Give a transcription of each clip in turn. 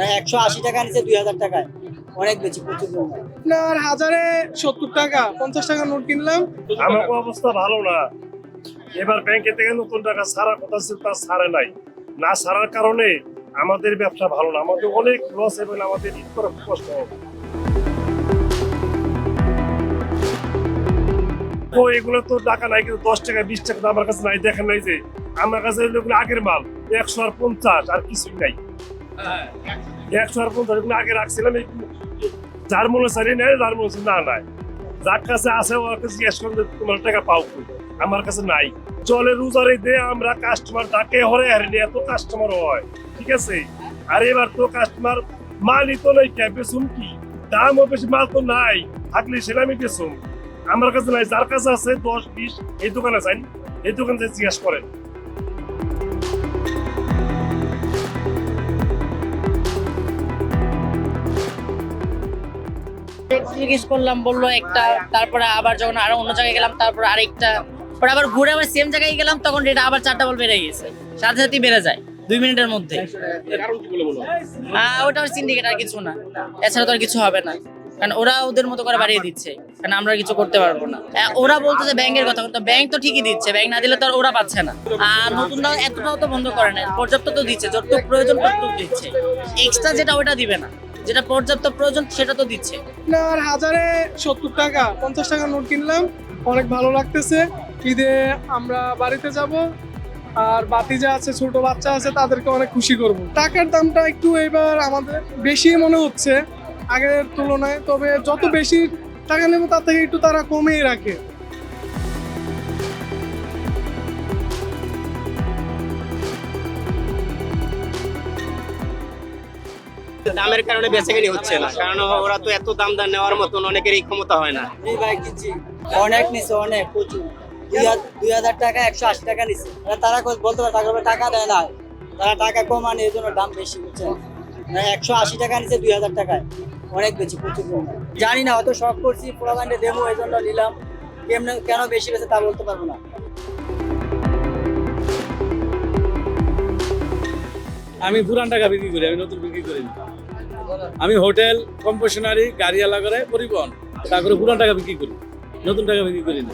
না 180 টাকা নিচে 2000 টাকায় অনেক বেশি, প্রচুর দাম। আপনার হাজারে 70 টাকা 50 টাকা নোট কিনলাম। আমার অবস্থা ভালো না। এবার ব্যাংকে থেকে নতুন টাকা ছাড়ার কথা ছিল, তা ছাড়ে নাই। না ছাড়ার কারণে আমাদের ব্যবসা ভালো না, আমাদের অনেক লস এবং আমাদের ঈদ করা খুব কষ্ট হবে। তো এগুলো তো টাকা নাই, কিন্তু 10 টাকা 20 টাকা তো আমার কাছে নাই। দেখেন নাই যে আমার কাছে এগুলো আগের মাল 150 আর কিছুই নাই। 150 এগুলো আগে রাখছিলাম, যার মনে চাই নেয়, যার মনে না নাই, যার কাছে আছে ওর কাছে জিজ্ঞেস করলে তোমার টাকা পাও কই, আমার কাছে নাই। চলে রোজারে দে আমরা কাস্টমার ডাকে হরে হারিনি, এত কাস্টমার হয়, ঠিক আছে। আর এবার তো কাস্টমার মালই তো নাই, বেচুম কি, দামও বেশি, মাল তো নাই, থাকলে সেটা আমি বেচুম, আমার কাছে নাই। যার কাছে আছে 10-20 এই দোকানে যাই, এই দোকানে জিজ্ঞেস করেন। জিজ্ঞেস করলাম, বললো একটা, তারপরে আবার যখন আরো অন্য জায়গায় গেলাম তারপর আরেকটা, পরে আবার ঘুরে আবার সেম জায়গায় গেলাম, তখন রেট আবার 4 ডাবল বেড়ে গেছে, সাথে সাথেই বেড়ে যায় 2 মিনিটের মধ্যে। ওটা আর সিন্ডিকেট, আর কিছু না, এছাড়া তো আর কিছু হবে না, কারণ ওরা ওদের মতো করে বাড়িয়ে দিচ্ছে, কারণ আমরা কিছু করতে পারবো না। ওরা বলতেছে ব্যাংকের কথা, কিন্তু ব্যাংক তো ঠিকই দিচ্ছে, ব্যাংক না দিলে তো আর ওরা পাচ্ছে না। আর নতুনটাও এতটাও তো বন্ধ করে না, পর্যাপ্ত তো দিচ্ছে, যতটুকু প্রয়োজন ততটুকু দিচ্ছে, এক্সট্রা যেটা ওটা দিবে না, যেটা পর্যাপ্ত প্রয়োজন সেটা তো দিচ্ছে। আপনার হাজারে 70 টাকা 50 টাকা নোট কিনলাম, অনেক ভালো লাগতেছে। ঈদে আমরা বাড়িতে যাব, আর বাতিজা আছে, ছোট বাচ্চা আছে, তাদেরকে অনেক খুশি করব। টাকার দামটা একটু এবার আমাদের বেশি মনে হচ্ছে আগের তুলনায়, তবে যত বেশি টাকা নেব তার থেকে একটু তারা কমিয়ে রাখে। দামের কারণে বেচাকেনি হচ্ছে না, কারণ ওরা তো এত দাম দাম নেওয়ার মতন অনেকেরই ক্ষমতা হয় না। এই বাইক কিনছি, অনেক নিচে, অনেক প্রচুর, 2000 টাকা 180 টাকা নিচে। তারা বলতে পারে টাকা দেয় না, তারা টাকা কম আনে, এই জন্য দাম বেশি, বুঝছেন। না 180 টাকা নিচে 2000 টাকায় অনেক বেশি, প্রচুর দাম। জানি না, অত শখ করছি পোলাবান্ডে দেবো, এই জন্য নিলাম। কেন বেশি বেশি তা বলতে পারবো না। আমি পুরান টাকা বিক্রি করি, আমি নতুন বিক্রি করি না। আমি হোটেল, কম্পোশনারি, গাড়ি আলা করে পরিবহন, তারপরে পুরান টাকা বিক্রি করি, নতুন টাকা বিক্রি করি না।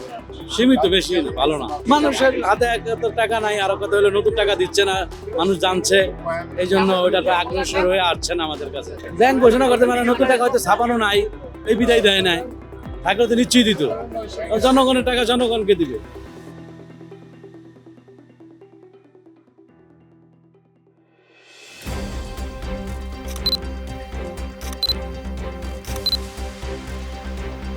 সীমিত, বেশি না, ভালো না। মানুষের হাতে এত টাকা নাই, আরো কথা হলো নতুন টাকা দিচ্ছে না, মানুষ জানছে, এই জন্য ওইটা আগ্রসর হয়ে আসছে না আমাদের কাছে। ব্যাংক ঘোষণা করতে মানে নতুন টাকা হয়তো ছাপানো নাই, এই বিদায় দেয় নাই, থাকলে তো নিশ্চয়ই দিত। জনগণের টাকা জনগণকে দিবে।